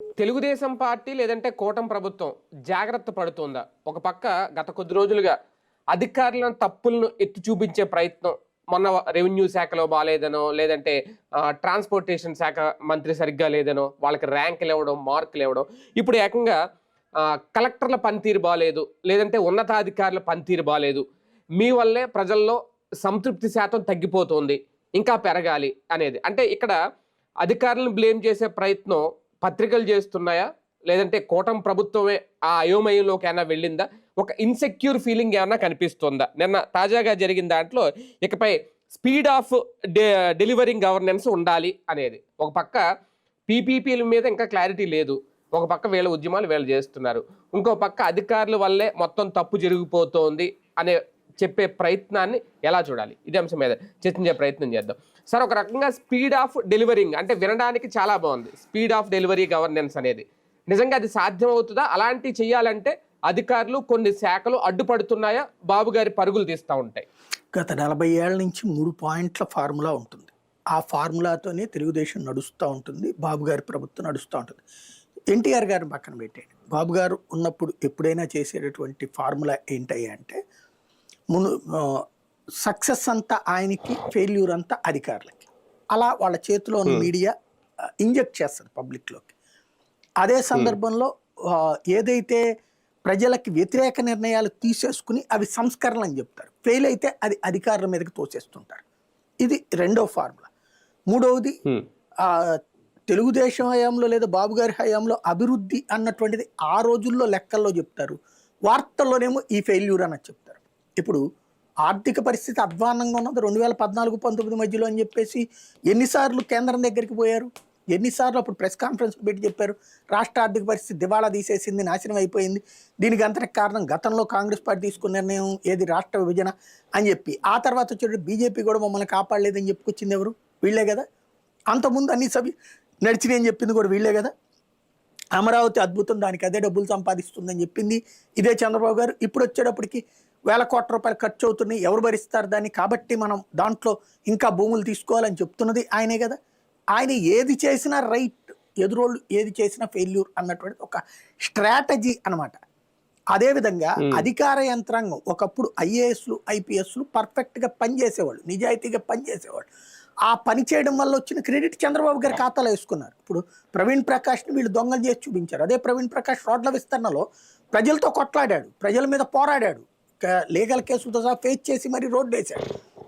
Telugu Desam party లేదంటే కూటమి ప్రభుత్వం జాగ్రత్త పడుతుందా? ఒక పక్క గత కొద్ది రోజులుగా అధికారులను తప్పులను ఎత్తి చూపించే ప్రయత్నం. మొన్న రెవెన్యూ శాఖలో బాలేదనో, లేదంటే ట్రాన్స్‌పోర్టేషన్ శాఖ మంత్రి సరిగ్గా లేదనో, వాళ్ళకి ర్యాంకులు ఇవ్వడం, మార్కులు ఇవ్వడం. ఇప్పుడు ఏకంగా కలెక్టర్ల పనితీరు బాలేదు, లేదంటే ఉన్నతాధికారుల పనితీరు బాలేదు. మీ వల్లే ప్రజల్లో సంతృప్తి శాతం తగ్గిపోతుంది. ఇంకా పెరగాలి అనేది. అంటే ఇక్కడ అధికారులను బ్లేమ్ చేసే ప్రయత్నం పత్రికలు చేస్తున్నాయా? లేదంటే కూటమి ప్రభుత్వమే ఆ అయోమయంలోకి ఏమైనా వెళ్ళిందా? ఒక ఇన్‌సెక్యూర్ ఫీలింగ్ ఏమన్నా కనిపిస్తుందా? నిన్న తాజాగా జరిగిన దాంట్లో ఇకపై స్పీడ్ ఆఫ్ డె డెలివరింగ్ గవర్నెన్స్ ఉండాలి అనేది. ఒక పక్క పీపీపీల మీద ఇంకా క్లారిటీ లేదు. ఒక పక్క వీళ్ళ ఉద్యమాలు వీళ్ళు చేస్తున్నారు. ఇంకో పక్క అధికారుల వల్లే మొత్తం తప్పు జరిగిపోతోంది అనే చెప్పే ప్రయత్నాన్ని ఎలా చూడాలి? ఇదే అంశం మీద చర్చించే ప్రయత్నం చేద్దాం. సార్, ఒక రకంగా స్పీడ్ ఆఫ్ డెలివరింగ్ అంటే వినడానికి చాలా బాగుంది. స్పీడ్ ఆఫ్ డెలివరీ గవర్నెన్స్ అనేది నిజంగా అది సాధ్యమవుతుందా? అలాంటివి చేయాలంటే అధికారులు కొన్ని శాఖలు అడ్డుపడుతున్నాయా? బాబు గారి పరుగులు తీస్తూ ఉంటాయి. గత 40 ఏళ్ల నుంచి 3 పాయింట్ల ఫార్ములా ఉంటుంది. ఆ ఫార్ములాతోనే తెలుగుదేశం నడుస్తూ ఉంటుంది. బాబు గారి ప్రభుత్వం నడుస్తూ ఉంటుంది. ఎన్టీఆర్ గారిని పక్కన పెట్టేయండి. బాబు గారు ఉన్నప్పుడు ఎప్పుడైనా చేసేటటువంటి ఫార్ములా ఏంటయ్యా అంటే, ముందు సక్సెస్ అంతా ఆయనకి, ఫెయిల్యూర్ అంతా అధికారులకి. అలా వాళ్ళ చేతిలో ఉన్న మీడియా ఇంజెక్ట్ చేస్తుంది పబ్లిక్లోకి. అదే సందర్భంలో ఏదైతే ప్రజలకి వ్యతిరేక నిర్ణయాలు తీసేసుకుని అవి సంస్కరణలు అని చెప్తారు, ఫెయిల్ అయితే అది అధికారుల మీదకి తోసేస్తుంటారు. ఇది రెండో ఫార్ములా. మూడవది తెలుగుదేశం హయాంలో లేదా బాబు గారి హయాంలో అభివృద్ధి అన్నటువంటిది ఆ రోజుల్లో లెక్కల్లో చెప్తారు, వార్తల్లోనేమో ఈ ఫెయిల్యూర్ అన్నది చెప్తారు. ఇప్పుడు ఆర్థిక పరిస్థితి అధ్వాన్నంగా ఉన్నది 2014-19 మధ్యలో అని చెప్పేసి ఎన్నిసార్లు కేంద్రం దగ్గరికి పోయారు, ఎన్నిసార్లు అప్పుడు ప్రెస్ కాన్ఫరెన్స్ పెట్టి చెప్పారు, రాష్ట్ర ఆర్థిక పరిస్థితి దివాళా తీసేసింది, నాశనం అయిపోయింది, దీనికి అంతటి కారణం గతంలో కాంగ్రెస్ పార్టీ తీసుకున్న నిర్ణయం ఏది, రాష్ట్ర విభజన అని చెప్పి. ఆ తర్వాత వచ్చేటప్పుడు బీజేపీ కూడా మమ్మల్ని కాపాడలేదని చెప్పుకొచ్చింది ఎవరు? వీళ్ళే కదా. అంతకుముందు అన్ని సభ్యు నడిచినాయని చెప్పింది కూడా వీళ్ళే కదా. అమరావతి అద్భుతం, దానికి అదే డబ్బులు సంపాదిస్తుందని చెప్పింది ఇదే చంద్రబాబు గారు. ఇప్పుడు వచ్చేటప్పటికి వేల కోట్ల రూపాయలు ఖర్చు అవుతున్నాయి, ఎవరు భరిస్తారు దాన్ని, కాబట్టి మనం దాంట్లో ఇంకా భూములు తీసుకోవాలని చెప్తున్నది ఆయనే కదా. ఆయన ఏది చేసినా రైట్, ఎదురోళ్ళు ఏది చేసినా ఫెయిల్యూర్ అన్నటువంటిది ఒక స్ట్రాటజీ అనమాట. అదేవిధంగా అధికార యంత్రాంగం ఒకప్పుడు ఐఏఎస్లు ఐపీఎస్లు పర్ఫెక్ట్గా పనిచేసేవాళ్ళు, నిజాయితీగా పనిచేసేవాళ్ళు. ఆ పని చేయడం వల్ల వచ్చిన క్రెడిట్ చంద్రబాబు గారి ఖాతాలో వేసుకున్నారు. ఇప్పుడు ప్రవీణ్ ప్రకాష్ని వీళ్ళు దొంగలు చేసి చూపించారు. అదే ప్రవీణ్ ప్రకాష్ రోడ్ల విస్తరణలో ప్రజలతో కొట్లాడాడు, ప్రజల మీద పోరాడాడు, లీగల్ కేసులతో సహా ఫేస్ చేసి మరి రోడ్డు వేశాడు.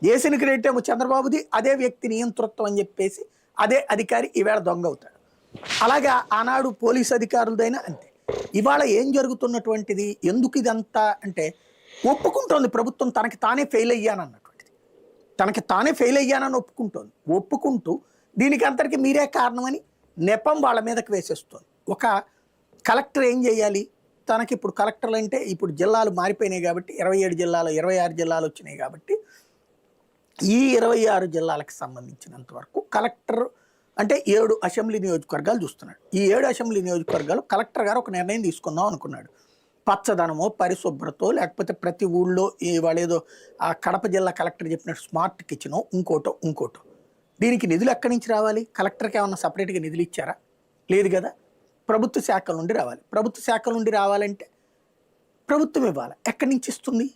వేసిన క్రెడిట్ ఏమో చంద్రబాబుది, అదే వ్యక్తి నియంతృత్వం అని చెప్పేసి అదే అధికారి ఈవేళ దొంగ అవుతాడు. అలాగా ఆనాడు పోలీసు అధికారులదైనా అంతే. ఇవాళ ఏం జరుగుతున్నటువంటిది, ఎందుకు ఇదంతా అంటే, ఒప్పుకుంటోంది ప్రభుత్వం తనకి తానే ఫెయిల్ అయ్యానన్నటువంటిది, తనకి తానే ఫెయిల్ అయ్యానని ఒప్పుకుంటోంది. ఒప్పుకుంటూ దీనికి అంతటికి మీరే కారణమని నెపం వాళ్ళ మీదకి వేసేస్తుంది. ఒక కలెక్టర్ ఏం చేయాలి, తనకి ఇప్పుడు కలెక్టర్లు అంటే ఇప్పుడు జిల్లాలు మారిపోయినాయి కాబట్టి 27 జిల్లాలు 26 జిల్లాలు వచ్చినాయి కాబట్టి ఈ 26 జిల్లాలకు సంబంధించినంత వరకు కలెక్టర్ అంటే 7 అసెంబ్లీ నియోజకవర్గాలు చూస్తున్నాడు. ఈ 7 అసెంబ్లీ నియోజకవర్గాలు కలెక్టర్ గారు ఒక నిర్ణయం తీసుకుందాం అనుకున్నాడు. పచ్చదనమో పరిశుభ్రతో, లేకపోతే ప్రతి ఊళ్ళో వాళ్ళేదో ఆ కడప జిల్లా కలెక్టర్ చెప్పినట్టు స్మార్ట్ కిచెనో ఇంకోటో. దీనికి నిధులు ఎక్కడి నుంచి రావాలి? కలెక్టర్కి ఏమన్నా సపరేట్గా నిధులు ఇచ్చారా? లేదు కదా. ప్రభుత్వ శాఖల నుండి రావాలి. ప్రభుత్వ శాఖల నుండి రావాలంటే ప్రభుత్వం ఇవ్వాలి. ఎక్కడి నుంచి ఇస్తుంది?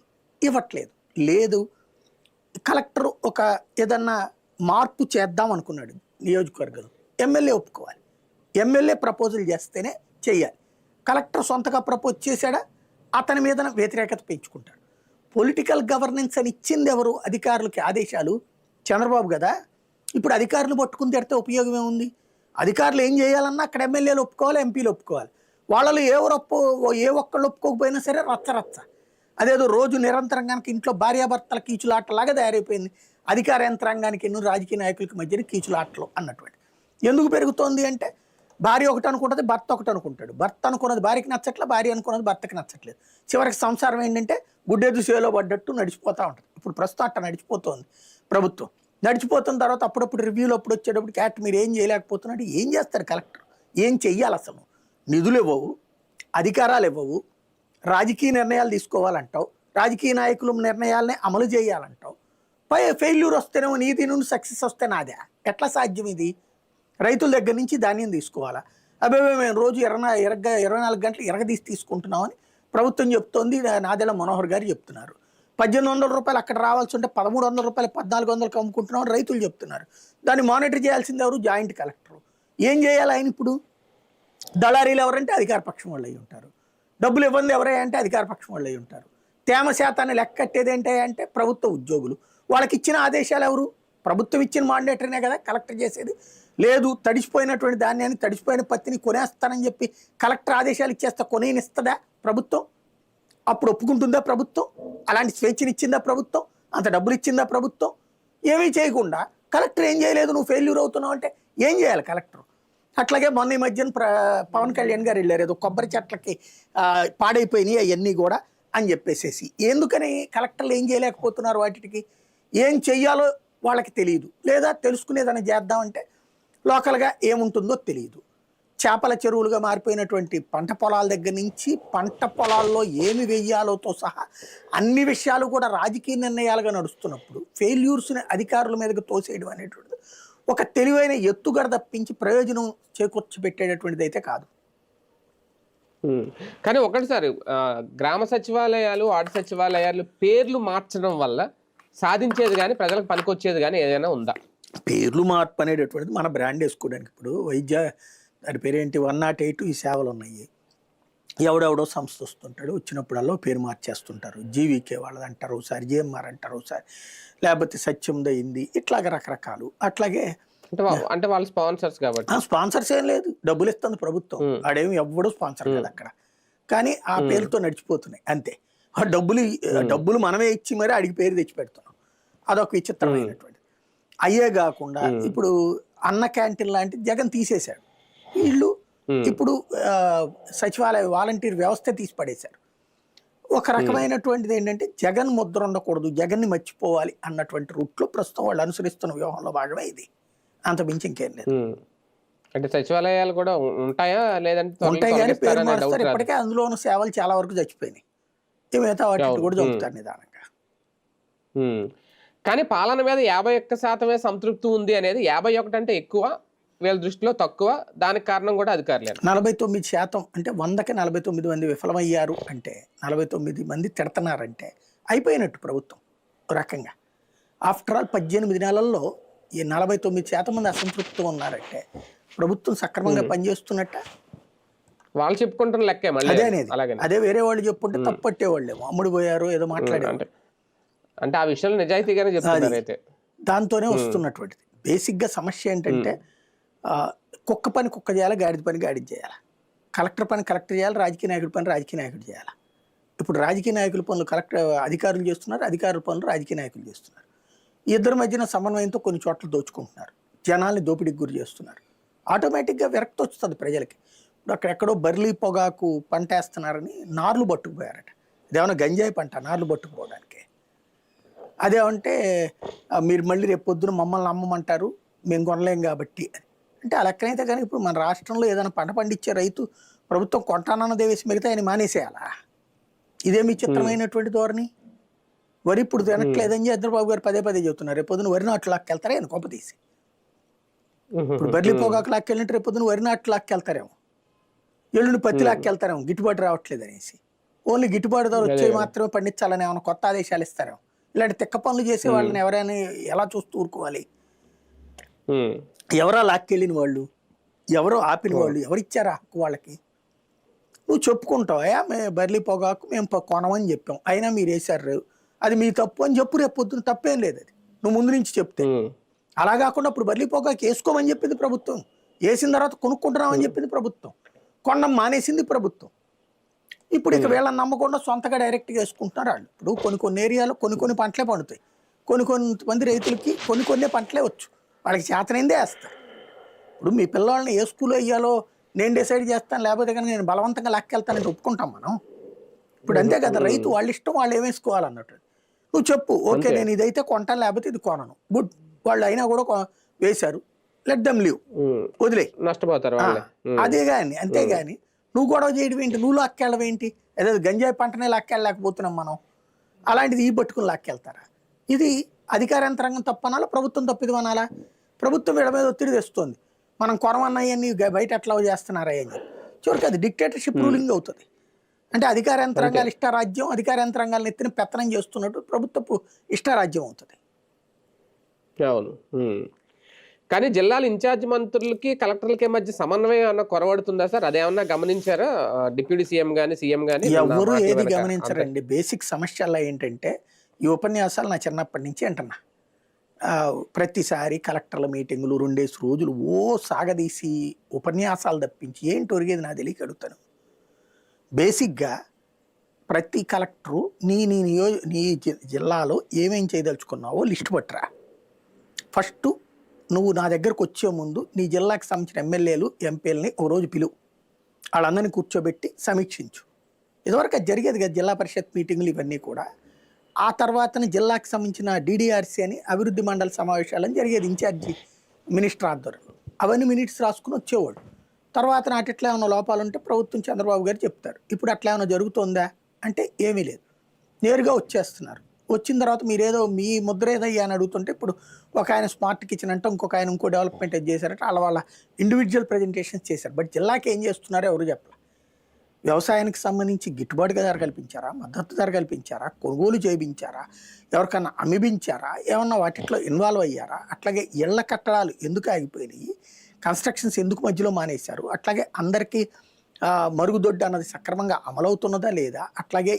ఇవ్వట్లేదు. లేదు, కలెక్టర్ ఒక ఏదన్నా మార్పు చేద్దాం అనుకున్నాడు నియోజకవర్గంలో, ఎమ్మెల్యే ఒప్పుకోవాలి. ఎమ్మెల్యే ప్రపోజల్ చేస్తేనే చెయ్యాలి. కలెక్టర్ సొంతగా ప్రపోజ్ చేశాడా, అతని మీద వ్యతిరేకత పెంచుకుంటాడు. పొలిటికల్ గవర్నెన్స్ అని ఇచ్చింది ఎవరు? అధికారులకి ఆదేశాలు చంద్రబాబు కదా. ఇప్పుడు అధికారులు పట్టుకుని తిడితే ఉపయోగం ఏముంది? అధికారులు ఏం చేయాలన్నా అక్కడ ఎమ్మెల్యేలు ఒప్పుకోవాలి, ఎంపీలు ఒప్పుకోవాలి. వాళ్ళలో ఏ ఒక్కళ్ళు ఒప్పుకోకపోయినా సరే రచ్చ. అదేదో రోజు నిరంతరం కనుక ఇంట్లో భార్యాభర్తల కీచులాటలాగా తయారైపోయింది అధికార యంత్రాంగానికి రాజకీయ నాయకులకి మధ్యన కీచులాటలు అన్నటువంటి. ఎందుకు పెరుగుతోంది అంటే, భార్య ఒకటి అనుకుంటుంది, భర్త ఒకటి అనుకుంటాడు. భర్త అనుకున్నది భార్యకి నచ్చట్లేదు, భార్య అనుకున్నది భర్తకి నచ్చట్లేదు. చివరికి సంసారం ఏంటంటే గుడ్డెద్దు సేలో పడ్డట్టు నడిచిపోతూ ఉంటుంది. ఇప్పుడు ప్రస్తుతం అట్ట నడిచిపోతుంది ప్రభుత్వం. నడిచిపోతున్న తర్వాత అప్పుడప్పుడు రివ్యూలో అప్పుడు వచ్చేటప్పుడు క్యాట్ మీరు ఏం చేయలేకపోతున్నాడు. ఏం చేస్తారు కలెక్టర్? ఏం చెయ్యాలి అసలు? నిధులు ఇవ్వవు, అధికారాలు ఇవ్వవు, రాజకీయ నిర్ణయాలు తీసుకోవాలంటావు, రాజకీయ నాయకులు నిర్ణయాలనే అమలు చేయాలంటావు. ఫెయిల్యూర్ వస్తేనేమో నీది నుండి సక్సెస్ వస్తే నాదే. ఎట్లా సాధ్యం ఇది? రైతుల దగ్గర నుంచి ధాన్యం తీసుకోవాలా, అబ్బాయి మేము రోజు 24 గంటలు ఎరగదీసి తీసుకుంటున్నామని ప్రభుత్వం చెప్తోంది. నాదెళ్ల మనోహర్ గారు చెప్తున్నారు. 1800 రూపాయలు అక్కడ రావాల్సి ఉంటే 1300 రూపాయలు 1400కి అమ్ముకుంటున్నామని రైతులు చెప్తున్నారు. దాన్ని మానిటర్ చేయాల్సింది ఎవరు? Joint collector. ఏం చేయాలి ఆయన ఇప్పుడు? దళారీలు ఎవరంటే అధికార పక్షం వాళ్ళు అయి ఉంటారు. డబ్బులు ఇవ్వండి ఎవరే అంటే అధికార పక్షం వాళ్ళు అయి ఉంటారు. తేమ శాతాన్ని లెక్కట్టేది ఏంటంటే ప్రభుత్వ ఉద్యోగులు. వాళ్ళకి ఇచ్చిన ఆదేశాలు ఎవరు? ప్రభుత్వం ఇచ్చిన మాండేటరీనే కదా కలెక్టర్ చేసేది. లేదు తడిసిపోయినటువంటి ధాన్యాన్ని, తడిసిపోయిన పత్తిని కొనేస్తానని చెప్పి కలెక్టర్ ఆదేశాలు ఇచ్చేస్తా కొనేనిస్తుందా ప్రభుత్వం? అప్పుడు ఒప్పుకుంటుందా ప్రభుత్వం? అలాంటి స్వేచ్ఛనిచ్చిందా ప్రభుత్వం? అంత డబ్బులు ఇచ్చిందా ప్రభుత్వం? ఏమీ చేయకుండా కలెక్టర్ ఏం చేయలేదు, నువ్వు ఫెయిల్యూర్ అవుతున్నావు అంటే ఏం చేయాలి కలెక్టర్? అట్లాగే మొన్న ఈ మధ్యన పవన్ కళ్యాణ్ గారు వెళ్ళారు, ఏదో కొబ్బరి చెట్లకి పాడైపోయినాయి అవన్నీ కూడా అని చెప్పేసేసి. ఎందుకని కలెక్టర్లు ఏం చేయలేకపోతున్నారు? వాటికి ఏం చెయ్యాలో వాళ్ళకి తెలియదు, లేదా తెలుసుకునేదని చేద్దామంటే లోకల్గా ఏముంటుందో తెలియదు. చేపల చెరువులుగా మారిపోయినటువంటి పంట పొలాల దగ్గర నుంచి పంట పొలాల్లో ఏమి వెయ్యాలోతో సహా అన్ని విషయాలు కూడా రాజకీయ నిర్ణయాలుగా నడుస్తున్నప్పుడు ఫెయిల్యూర్స్ని అధికారుల మీదకి తోసేయడం అనేటువంటిది ఒక తెలివైన ఎత్తుగడ తప్పించి ప్రయోజనం చేకూర్చిపెట్టేటటువంటిది అయితే కాదు. కానీ ఒకటిసారి గ్రామ సచివాలయాలు, వార్డు సచివాలయాలు పేర్లు మార్చడం వల్ల సాధించేది కానీ ప్రజలకు పనికొచ్చేది కానీ ఏదైనా ఉందా? పేర్లు మార్పు అనేటటువంటిది మన బ్రాండ్ వేసుకోవడానికి. ఇప్పుడు దాని పేరేంటి 108 ఈ సేవలు ఉన్నాయి. ఎవడెవడో సంస్థ వస్తుంటాడు, వచ్చినప్పుడల్లా పేరు మార్చేస్తుంటారు. జీవీకే వాళ్ళది అంటారు ఒకసారి, జిఎంఆర్ అంటారు ఒకసారి, లేకపోతే సత్యంద అయింది, ఇట్లాగ రకరకాలు. అట్లాగే అంటే వాళ్ళ స్పాన్సర్స్ కాబట్టి స్పాన్సర్స్ ఏం లేదు, డబ్బులు ఇస్తుంది ప్రభుత్వం. ఆడేమి ఎవ్వడూ స్పాన్సర్ కదా అక్కడ, కానీ ఆ పేరుతో నడిచిపోతున్నాయి అంతే. ఆ డబ్బులు మనమే ఇచ్చి మరి అడిగి పేరు తెచ్చి పెడుతున్నాం. అదొక విచిత్రమైనటువంటి. అయ్యే కాకుండా ఇప్పుడు అన్న క్యాంటీన్ లాంటి జగన్ తీసేశాడు. వీళ్ళు ఇప్పుడు సచివాలయ వాలంటీర్ వ్యవస్థ తీసి పడేశారు. ఒక రకమైనటువంటిది ఏంటంటే జగన్ ముద్ర ఉండకూడదు, జగన్ని మర్చిపోవాలి అన్నటువంటి రూట్లో ప్రస్తుతం వాళ్ళు అనుసరిస్తున్న వ్యూహంలో భాగమే ఇది. అంత మించి ఇంకేం లేదు. అంటే సచివాలయాలు కూడా ఉంటాయా లేదంటే ఉంటాయి కానీ పేరు మారుస్తారు. ఇప్పటికే అందులోని సేవలు చాలా వరకు చచ్చిపోయినాయి. మిగతా వాటి కూడా చదువుతారు నిదానంగా. కానీ పాలన మీద 51% సంతృప్తి ఉంది అనేది 51 అంటే ఎక్కువ, వీళ్ళ దృష్టిలో తక్కువ. దానికి కారణం కూడా అధికారులే. 49% అంటే 100కి 49 మంది విఫలమయ్యారు అంటే, 49 మంది తిడుతున్నారంటే అయిపోయినట్టు ప్రభుత్వం రకంగా. ఆఫ్టర్ ఆల్ 18 నెలల్లో ఈ 49% మంది అసంతృప్తితో ఉన్నారంటే ప్రభుత్వం సక్రమంగా పనిచేస్తున్నట్ట. వాళ్ళు చెప్పుకుంటున్న లెక్కే మళ్ళీ అదే వేరే వాళ్ళు చెప్పుకుంటే తప్పట్టేవాళ్ళేమో, అమ్ముడు పోయారు ఏదో మాట్లాడారు అంటే ఆ విషయంలో నిజాయితీగానే చెప్తున్నారు. అయితే దాంతోనే వస్తున్నటువంటిది. బేసిక్గా సమస్య ఏంటంటే కుక్క పని కుక్క చేయాలి, గాడిద పని గాడిద చేయాలి. కలెక్టర్ పని కలెక్టర్ చేయాలి, రాజకీయ నాయకుడి పని రాజకీయ నాయకుడు చేయాలి. ఇప్పుడు రాజకీయ నాయకుల పనులు అధికారులు చేస్తున్నారు, అధికారుల పనులు రాజకీయ నాయకులు చేస్తున్నారు. ఇద్దరి మధ్యన సమన్వయంతో కొన్ని చోట్ల దోచుకుంటున్నారు, జనాల్ని దోపిడీకి గురి చేస్తున్నారు. ఆటోమేటిక్గా విరక్తి వస్తుంది ప్రజలకి. ఇప్పుడు అక్కడెక్కడో బర్లీ పొగాకు పంట వేస్తున్నారని నార్లు పట్టుకుపోయారట. ఇదేమన్నా గంజాయి పంట నార్లు పట్టుకుపోవడానికి? అదేమంటే మీరు మళ్ళీ రేపు పొద్దున మమ్మల్ని అమ్మమంటారు, మేము కొనలేం కాబట్టి అని. అంటే ఆ లెక్కనైతే కానీ ఇప్పుడు మన రాష్ట్రంలో ఏదైనా పంట పండించే రైతు ప్రభుత్వం కొంటానన్నదే వేసి మిగతా ఆయన మానేసేయాలా? ఇదేమి చిత్రమైనటువంటి ధోరణి. వరి ఇప్పుడు తినట్లేదని చంద్రబాబు గారు పదే చెబుతున్నారు. రేపు పొద్దున వరి నాట్లు లాక్కెళ్తారే ఆయన కొంప తీసి. ఇప్పుడు బర్లీ పొగాకు లాక్కెళ్ళినట్టు రేపు పొద్దున వరి నాట్లు లాక్కెళ్తారేమో, ఎల్లుండి పత్తి లాక్కెళ్తారేమో గిట్టుబాటు రావట్లేదు అనేసి. ఓన్లీ గిట్టుబాటు ధర వచ్చే మాత్రమే పండించాలని ఏమైనా కొత్త ఆదేశాలు ఇస్తారేమో. ఇలాంటి తిక్క పనులు చేసే వాళ్ళని ఎవరైనా ఎలా చూస్తూ ఊరుకోవాలి? ఎవరా లాక్కెళ్ళిన వాళ్ళు, ఎవరో ఆపిన వాళ్ళు, ఎవరిచ్చారా హక్కు వాళ్ళకి? నువ్వు చెప్పుకుంటావా మేము బర్లీ పొగాకు మేము కొనమని చెప్పాం, అయినా మీరు వేసారు, అది మీ తప్పు అని చెప్పు. రేపు పొద్దున తప్పేం లేదు, అది నువ్వు ముందు నుంచి చెప్తే. అలా కాకుండా ఇప్పుడు బర్లీ పొగాకు వేసుకోమని చెప్పింది ప్రభుత్వం, వేసిన తర్వాత కొనుక్కుంటున్నామని చెప్పింది ప్రభుత్వం, కొనడం మానేసింది ప్రభుత్వం. ఇప్పుడు ఇక వీళ్ళని నమ్మకుండా సొంతగా డైరెక్ట్గా వేసుకుంటున్నారు వాళ్ళు. ఇప్పుడు కొన్ని ఏరియాలో కొన్ని పంటలే పండుతాయి, కొంతమంది రైతులకి కొన్ని పంటలే వచ్చు, వాళ్ళకి చేతనైందే వేస్తారు. ఇప్పుడు మీ పిల్లల్ని ఏ స్కూల్లో వేయాలో నేను డిసైడ్ చేస్తాను, లేకపోతే కానీ నేను బలవంతంగా లాక్కెళ్తానని ఒప్పుకుంటాం మనం. ఇప్పుడు అంతే కదా, రైతు వాళ్ళ ఇష్టం, వాళ్ళు ఏమేసుకోవాలన్నట్టు. నువ్వు చెప్పు, ఓకే నేను ఇదైతే కొంటాను లేకపోతే ఇది కొనను, గుడ్. వాళ్ళు అయినా కూడా వేశారు, లెట్ దెమ్ లీవ్, వదిలే, నష్టపోతారు అదే కానీ. అంతేగాని నువ్వు గొడవ చేయడం ఏంటి, నువ్వు లాక్కెళ్ళడం ఏంటి? అదే గంజాయి పంటనే లాక్కెళ్ళలేకపోతున్నాం మనం, అలాంటిది ఈ పట్టుకుని లాక్కెళ్తారా? ఇది అధికార యంత్రాంగం తప్పనాలా, ప్రభుత్వం తప్పిది అనాలా? ప్రభుత్వం వీళ్ళ మీద ఒత్తిడి తెస్తుంది. మనం కొరమన్నాయని బయట ఎట్లా చేస్తున్నారా అని చెప్పి చివరికి అది డిక్టేటర్షిప్ రూలింగ్ అవుతుంది. అంటే అధికార యంత్రాంగాలు ఇష్టారాజ్యం, అధికార యంత్రాంగాలను ఎత్తిన పెత్తనం చేస్తున్నట్టు ప్రభుత్వపు ఇష్టారాజ్యం అవుతుంది. అవును. కానీ జిల్లాల ఇన్ఛార్జ్ మంత్రులకి కలెక్టర్లకి మధ్య సమన్వయం అన్న కొరవడుతుందా సార్? అదేమన్నా గమనించారా డిప్యూటీ సీఎం గానీ సీఎం గానీ? ఎవరు ఏది గమనించరండి. బేసిక్ సమస్యల్లో ఏంటంటే ఈ ఉపన్యాసాలు నా చిన్నప్పటి నుంచి అంటున్నా, ప్రతిసారి కలెక్టర్ల మీటింగులు 2 రోజులు సాగదీసి ఉపన్యాసాలు తప్పించి ఏంటి ఒరిగేది నాకు తెలియక అడుగుతాను. బేసిక్గా ప్రతి కలెక్టరు నీ జిల్లాలో ఏమేం చేయదలుచుకున్నావో లిస్ట్ పట్టరా. ఫస్ట్ నువ్వు నా దగ్గరకు వచ్చే ముందు నీ జిల్లాకు సంబంధించిన ఎమ్మెల్యేలు ఎంపీలని ఓ రోజు పిలువు, వాళ్ళందరినీ కూర్చోబెట్టి సమీక్షించు. ఇదివరకు అది జరిగేది కదా జిల్లా పరిషత్ మీటింగులు ఇవన్నీ కూడా. ఆ తర్వాతని జిల్లాకు సంబంధించిన DDRC అని అభివృద్ధి మండలి సమావేశాలని జరిగేది ఇన్ఛార్జి మినిస్టర్ ఆధ్వర్యంలో. అవన్నీ మినిట్స్ రాసుకుని వచ్చేవాడు. తర్వాత నాటి ఎట్లా ఏమైనా లోపాలు ఉంటే ప్రభుత్వం చంద్రబాబు గారు చెప్తారు. ఇప్పుడు అట్లా ఏమైనా జరుగుతుందా అంటే ఏమీ లేదు, నేరుగా వచ్చేస్తున్నారు. వచ్చిన తర్వాత మీరేదో మీ ముద్ర ఏదయ్యా అని అడుగుతుంటే ఇప్పుడు ఒక ఆయన స్మార్ట్ కిచెన్ అంటే ఇంకొక ఆయన ఇంకో డెవలప్మెంట్ అది చేశారంటే వాళ్ళ ఇండివిజువల్ ప్రజెంటేషన్స్ చేశారు. బట్ జిల్లాకి ఏం చేస్తున్నారో ఎవరు చెప్పాలి. వ్యవసాయానికి సంబంధించి గిట్టుబాటు ధర కల్పించారా, మద్దతు ధర కల్పించారా, కొనుగోలు చేయించారా, ఎవరికన్నా అమ్మిపించారా, ఏమన్నా వాటిలో ఇన్వాల్వ్ అయ్యారా? అట్లాగే ఇళ్ల కట్టడాలు ఎందుకు ఆగిపోయినాయి, కన్స్ట్రక్షన్స్ ఎందుకు మధ్యలో మానేశారు, అట్లాగే అందరికీ మరుగుదొడ్డి అన్నది సక్రమంగా అమలవుతున్నదా లేదా, అట్లాగే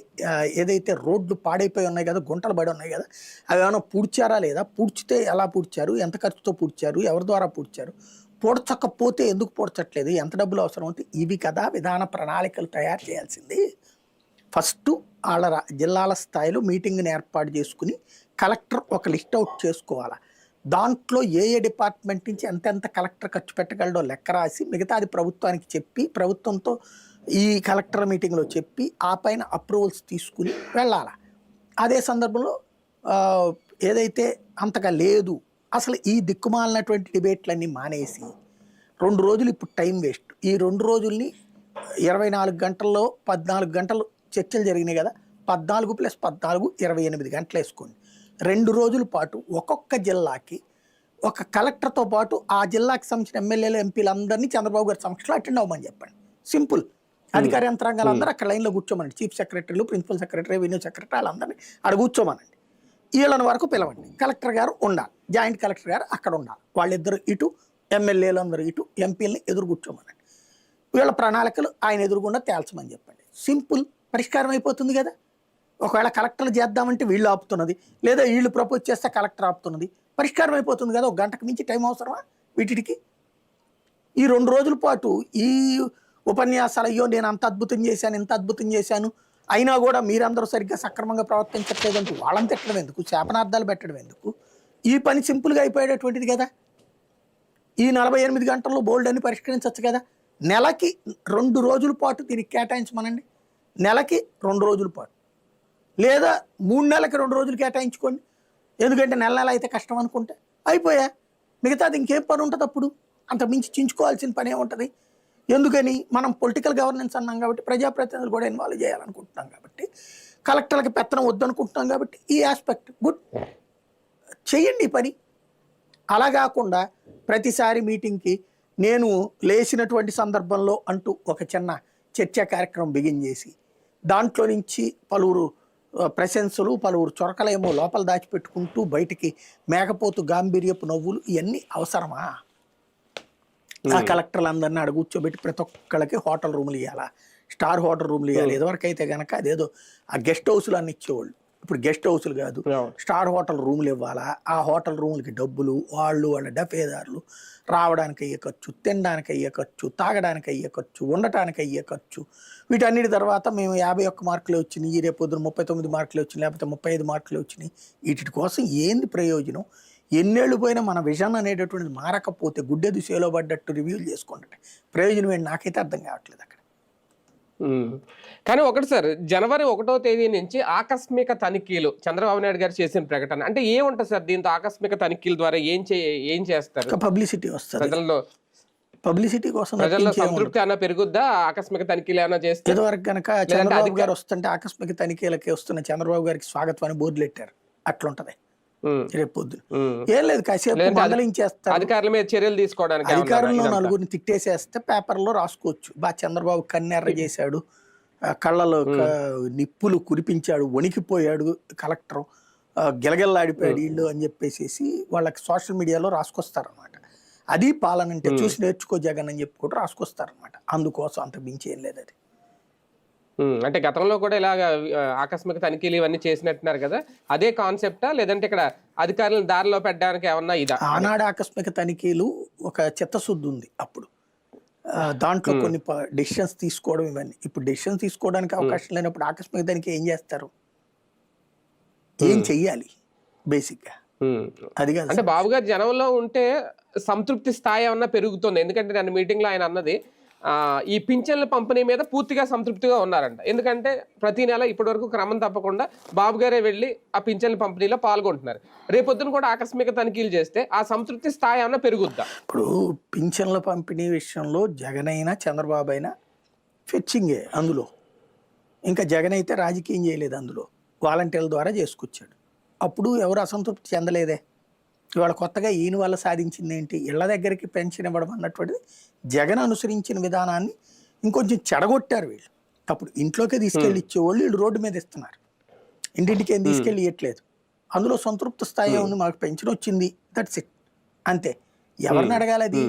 ఏదైతే రోడ్లు పాడైపోయి ఉన్నాయి కదా, గుంటలు పడి ఉన్నాయి కదా, అవి ఏమైనా పూడ్చారా లేదా, పూడ్చితే ఎలా పూడ్చారు, ఎంత ఖర్చుతో పూడ్చారు, ఎవరి ద్వారా పూడ్చారు, పూడ్చకపోతే ఎందుకు పూడ్చట్లేదు, ఎంత డబ్బులు అవసరం అవుతుంది, ఇవి కదా విధాన ప్రణాళికలు తయారు చేయాల్సింది. ఫస్ట్ వాళ్ళ జిల్లాల స్థాయిలో మీటింగ్ని ఏర్పాటు చేసుకుని కలెక్టర్ ఒక లిస్ట్ అవుట్ చేసుకోవాలి. దాంట్లో ఏ డిపార్ట్మెంట్ నుంచి ఎంతెంత కలెక్టర్ ఖర్చు పెట్టగలడో లెక్క రాసి మిగతాది ప్రభుత్వానికి చెప్పి, ప్రభుత్వంతో ఈ కలెక్టర్ మీటింగ్లో చెప్పి ఆ పైన అప్రూవల్స్ తీసుకుని వెళ్ళాలి. అదే సందర్భంలో ఏదైతే అంతగా లేదు, అసలు ఈ దిక్కుమాలినటువంటి డిబేట్లన్నీ మానేసి 2 రోజులు ఇప్పుడు టైం వేస్ట్. ఈ 2 రోజుల్ని 24 గంటల్లో 14 గంటలు చర్చలు జరిగినాయి కదా, 14 + 14 28 గంటలు వేసుకోండి. 2 రోజుల పాటు ఒక్కొక్క జిల్లాకి ఒక కలెక్టర్తో పాటు ఆ జిల్లాకి సంబంధించిన ఎమ్మెల్యేలు ఎంపీలందరినీ చంద్రబాబు గారి సమక్షంలో అటెండ్ అవ్వమని చెప్పండి. సింపుల్. అధికార యంత్రాంగాలు అందరూ అక్కడ లైన్లో కూర్చోమనండి. చీఫ్ సెక్రటరీలు, ప్రిన్సిపల్ సెక్రటరీ, రెవెన్యూ సెక్రటరీ వాళ్ళందరినీ అక్కడ కూర్చోమనండి. వీళ్ళని వరకు పిలవండి. కలెక్టర్ గారు ఉండాలి, జాయింట్ కలెక్టర్ గారు అక్కడ ఉండాలి, వాళ్ళిద్దరు ఇటు, ఎమ్మెల్యేలు అందరూ ఇటు, ఎంపీలని ఎదురు కూర్చోమనండి. వీళ్ళ ప్రణాళికలు ఆయన ఎదురుగుండా తేల్చమని చెప్పండి. సింపుల్, పరిష్కారం అయిపోతుంది కదా. ఒకవేళ కలెక్టర్లు చేద్దామంటే వీళ్ళు ఆపుతున్నది, లేదా వీళ్ళు ప్రపోజ్ చేస్తే కలెక్టర్ ఆపుతున్నది, పరిష్కారం అయిపోతుంది కదా. 1 గంటకు మించి టైం అవసరమా వీటికి? ఈ 2 రోజుల పాటు ఈ ఉపన్యాసాలు, అయ్యో నేను అంత అద్భుతం చేశాను, ఇంత అద్భుతం చేశాను, అయినా కూడా మీరందరూ సరిగ్గా సక్రమంగా ప్రవర్తించట్లేదంటూ వాళ్ళని తిట్టడం ఎందుకు, శాపనార్థాలు పెట్టడం ఎందుకు? ఈ పని సింపుల్గా అయిపోయేటటువంటిది కదా. ఈ 48 గంటల్లో బోల్డ్ అని పరిష్కరించవచ్చు కదా. నెలకి 2 రోజుల పాటు దీనికి కేటాయించమనండి. నెలకి 2 రోజుల పాటు, లేదా 3 నెలలకి 2 రోజులు కేటాయించుకోండి. ఎందుకంటే నెల అయితే కష్టం అనుకుంటే అయిపోయా, మిగతాది ఇంకేం పని ఉంటుంది అప్పుడు? అంత మించి చించుకోవాల్సిన పని ఏముంటుంది? ఎందుకని? మనం పొలిటికల్ గవర్నెన్స్ అన్నాం కాబట్టి, ప్రజాప్రతినిధులు కూడా ఇన్వాల్వ్ చేయాలనుకుంటున్నాం కాబట్టి, కలెక్టర్లకి పెత్తనం వద్దనుకుంటున్నాం కాబట్టి ఈ ఆస్పెక్ట్ గుడ్, చేయండి ఈ పని. అలా కాకుండా ప్రతిసారి మీటింగ్కి నేను లేచినటువంటి సందర్భంలో అంటూ ఒక చిన్న చర్చా కార్యక్రమం బిగిన్ చేసి దాంట్లో నుంచి పలువురు ప్రశంసలు, పలువురు చొరకలేమో లోపల దాచిపెట్టుకుంటూ బయటికి మేకపోతు గాంభీర్యపు నవ్వులు, ఇవన్నీ అవసరమా? ఆ కలెక్టర్లందరినీ అక్కడ కూర్చోబెట్టి ప్రతి ఒక్కళ్ళకి హోటల్ రూములు ఇవ్వాలా, స్టార్ హోటల్ రూములు ఇవ్వాలి. ఇదివరకైతే కనుక అదేదో ఆ గెస్ట్ హౌస్లు అన్ని ఇచ్చేవాళ్ళు, ఇప్పుడు గెస్ట్ హౌస్లు కాదు, స్టార్ హోటల్ రూములు ఇవ్వాలా. ఆ హోటల్ రూములకి డబ్బులు, వాళ్ళ డఫేదారులు, రావడానికి అయ్యే ఖర్చు, తినడానికి అయ్యే ఖర్చు, తాగడానికి అయ్యే ఖర్చు, ఉండటానికి అయ్యే ఖర్చు, వీటన్నిటి తర్వాత మేము 51 మార్కులే వచ్చినాయి, రేపు పొద్దున 39 మార్కులే వచ్చినాయి, లేకపోతే 35 మార్కులే వచ్చినాయి, వీటి కోసం ఏంది ప్రయోజనం? ఎన్నేళ్ళు పోయినా మన విజన్ అనేటటువంటిది మారకపోతే గుడ్డెదు సేలో పడ్డట్టు రివ్యూలు చేసుకుంటే ప్రయోజనం ఏంటి? నాకైతే అర్థం కావట్లేదు అక్కడ. కానీ ఒకటి సార్, జనవరి 1వ తేదీ నుంచి ఆకస్మిక తనిఖీలు చంద్రబాబు నాయుడు గారు చేసిన ప్రకటన అంటే ఏముంటుంది సార్? దీంతో ఆకస్మిక తనిఖీల ద్వారా ఏం చేస్తారు? పబ్లిసిటీ వస్తుంది ప్రజల్లో, పబ్లిసిటీ కోసం. ప్రజల్లో సంతృప్తి అన్న పెరుగుద్దా ఆకస్మిక తనిఖీలు ఏమైనా చేస్తే? ఇదివరకు కనుక చంద్రబాబు గారు వస్తుంటే ఆకస్మిక తనిఖీలకి వస్తున్న చంద్రబాబు గారికి స్వాగతం అని బోర్డులు పెట్టారు, అట్లుంటది. రేపు పొద్దున ఏం లేదు, కాసేపు మందలించేస్తారు. అధికారుల మీద చర్యలు తీసుకోవడానికి అధికారంలో నలుగురిని తిట్టేసేస్తే పేపర్లో రాసుకోవచ్చు, చంద్రబాబు కన్నెర్ర చేశాడు, కళ్ళలో నిప్పులు కురిపించాడు, వణికిపోయాడు కలెక్టర్, గిలగిల్లాడిపోయాడు ఇల్లు అని చెప్పేసి వాళ్ళకి సోషల్ మీడియాలో రాసుకొస్తారనమాట. అది పాలన అంటే, చూసి నేర్చుకో జగన్ అని చెప్పి కూడా రాసుకొస్తారనమాట. అందుకోసం అంత మించి ఏం లేదు అది. అంటే గతంలో కూడా ఇలాగ ఆకస్మిక తనిఖీలు ఇవన్నీ చేసినట్టున్నారు కదా, అదే కాన్సెప్టా లేదంటే ఇక్కడ అధికారులను దారిలో పెట్టడానికి ఏమన్నా ఇదా? ఆనాడు ఆకస్మిక తనిఖీలు ఒక చిత్తశుద్ధి ఉంది అప్పుడు, దాంట్లో కొన్ని డెసిషన్స్ తీసుకోవడం ఇవన్నీ. ఇప్పుడు డెసిషన్స్ తీసుకోవడానికి అవకాశం లేనప్పుడు ఆకస్మిక తనిఖీ ఏం చేస్తారు, ఏం చెయ్యాలి బేసిక్ గా అది కాదు. అంటే బాబు గారు జనంలో ఉంటే సంతృప్తి స్థాయి ఏమన్నా పెరుగుతుంది, ఎందుకంటే నన్ను మీటింగ్ లో ఆయన అన్నది ఈ పింఛన్ల పంపిణీ మీద పూర్తిగా సంతృప్తిగా ఉన్నారంట. ఎందుకంటే ప్రతి నెల ఇప్పటి వరకు క్రమం తప్పకుండా బాబు గారే వెళ్ళి ఆ పింఛన్ల పంపిణీలో పాల్గొంటున్నారు. రేపొద్దున కూడా ఆకస్మిక తనిఖీలు చేస్తే ఆ సంతృప్తి స్థాయి ఏమన్నా పెరుగుద్దా? ఇప్పుడు పింఛన్ల పంపిణీ విషయంలో జగన్ అయినా చంద్రబాబు అయినా ఫెచ్చింగే అందులో. ఇంకా జగన్ అయితే రాజకీయం చేయలేదు, అందులో వాలంటీర్ల ద్వారా చేసుకొచ్చాడు. అప్పుడు ఎవరు అసంతృప్తి చెందలేదే. ఇవాళ కొత్తగా ఈయన వల్ల సాధించింది ఏంటి, ఇళ్ల దగ్గరికి పెన్షన్ ఇవ్వడం అన్నటువంటిది జగన్ అనుసరించిన విధానాన్ని ఇంకొంచెం చెడగొట్టారు వీళ్ళు. అప్పుడు ఇంట్లోకే తీసుకెళ్ళి ఇచ్చేవాళ్ళు, వీళ్ళు రోడ్డు మీద ఇస్తున్నారు, ఇంటింటికి ఏం తీసుకెళ్ళి ఇవ్వట్లేదు. అందులో సంతృప్తి స్థాయి ఉంది, మాకు పెన్షన్ వచ్చింది, దట్స్ ఇట్, అంతే. ఎవరిని అడగాలి అది?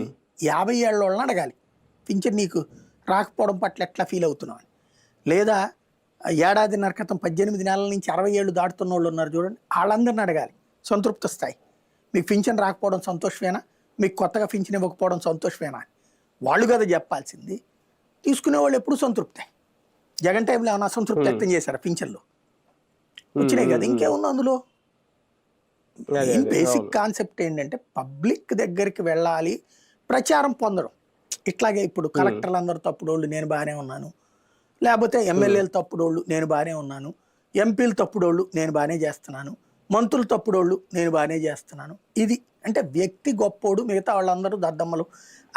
50 ఏళ్ళ వాళ్ళని అడగాలి పింఛన్ నీకు రాకపోవడం పట్ల ఎట్లా ఫీల్ అవుతున్నావు అని. లేదా ఏడాదిన్నర క్రితం 18 నెలల నుంచి 60 ఏళ్ళు దాటుతున్న వాళ్ళు ఉన్నారు చూడండి, వాళ్ళందరిని అడగాలి సంతృప్తి స్థాయి. మీకు పింఛన్ రాకపోవడం సంతోషమేనా, మీకు కొత్తగా పింఛన్ ఇవ్వకపోవడం సంతోషమేనా అని వాళ్ళు కదా చెప్పాల్సింది. తీసుకునే వాళ్ళు ఎప్పుడు సంతృప్తే. జగన్ టైంలో ఏమైనా అసంతృప్తి వ్యక్తం చేశారు పింఛన్లో? వచ్చినాయి కదా, ఇంకేముంది అందులో. బేసిక్ కాన్సెప్ట్ ఏంటంటే పబ్లిక్ దగ్గరికి వెళ్ళాలి, ప్రచారం పొందడం. ఇట్లాగే ఇప్పుడు కలెక్టర్లు అందరూ తప్పుడోళ్ళు, నేను బాగానే ఉన్నాను, లేకపోతే ఎమ్మెల్యేలు తప్పుడోళ్ళు, నేను బాగానే ఉన్నాను, ఎంపీలు తప్పుడోళ్ళు, నేను బాగానే చేస్తున్నాను, మంత్రులు తప్పుడోళ్ళు, నేను బాగానే చేస్తున్నాను. ఇది అంటే వ్యక్తి గొప్పోడు, మిగతా వాళ్ళందరూ దద్దమ్మలు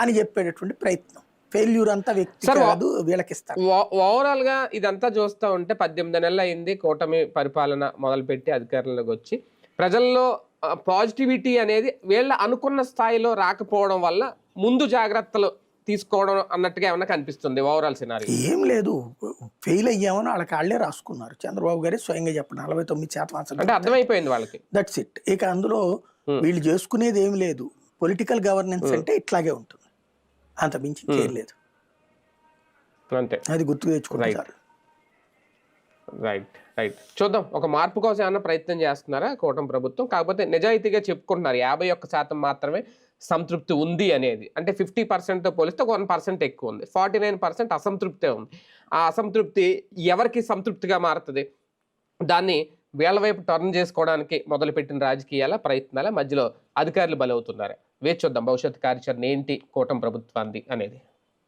అని చెప్పేటటువంటి ప్రయత్నం. ఫెయిల్యూర్ అంతా వ్యక్తి కాదు, వీళ్ళకిస్తారు. ఓవరాల్ గా ఇదంతా చూస్తూ ఉంటే 18 నెలలు అయింది కూటమి పరిపాలన మొదలుపెట్టి అధికారంలోకి వచ్చి. ప్రజల్లో పాజిటివిటీ అనేది వీళ్ళ అనుకున్న స్థాయిలో రాకపోవడం వల్ల ముందు జాగ్రత్తలు తీసుకోవడం అన్నట్టుగా ఏమన్నా కనిపిస్తుంది ఓవరాల్ సినారీ? ఏం లేదు, ఫెయిల్ అయ్యామని వాళ్ళకి వాళ్ళే రాసుకున్నారు. చంద్రబాబు గారే స్వయంగా చెప్పండి, 49% అంటే అర్థమైపోయింది వాళ్ళకి, దట్స్ ఇట్. ఇక అందులో వీళ్ళు చేసుకునేది ఏం లేదు. పొలిటికల్ గవర్నెన్స్ అంటే ఇట్లాగే ఉంటుంది, అంత మించి చేయలేదు, అంతే. అది గుర్తు తెచ్చుకుంటారు. రైట్ రైట్ చూద్దాం, ఒక మార్పు కోసం ఏమన్నా ప్రయత్నం చేస్తున్నారా కూటమి ప్రభుత్వం? కాకపోతే నిజాయితీగా చెప్పుకుంటున్నారు 51% మాత్రమే సంతృప్తి ఉంది అనేది. అంటే 50%తో పోలిస్తే 1% ఎక్కువ ఉంది, 49% అసంతృప్తే ఉంది. ఆ అసంతృప్తి ఎవరికి సంతృప్తిగా మారుతుంది? దాన్ని వీళ్ళ వైపు టర్న్ చేసుకోవడానికి మొదలుపెట్టిన రాజకీయాల ప్రయత్నాల మధ్యలో అధికారులు బలవుతున్నారు. వేచి చూద్దాం భవిష్యత్ కార్యాచరణ ఏంటి కూటమి ప్రభుత్వాన్ని అనేది.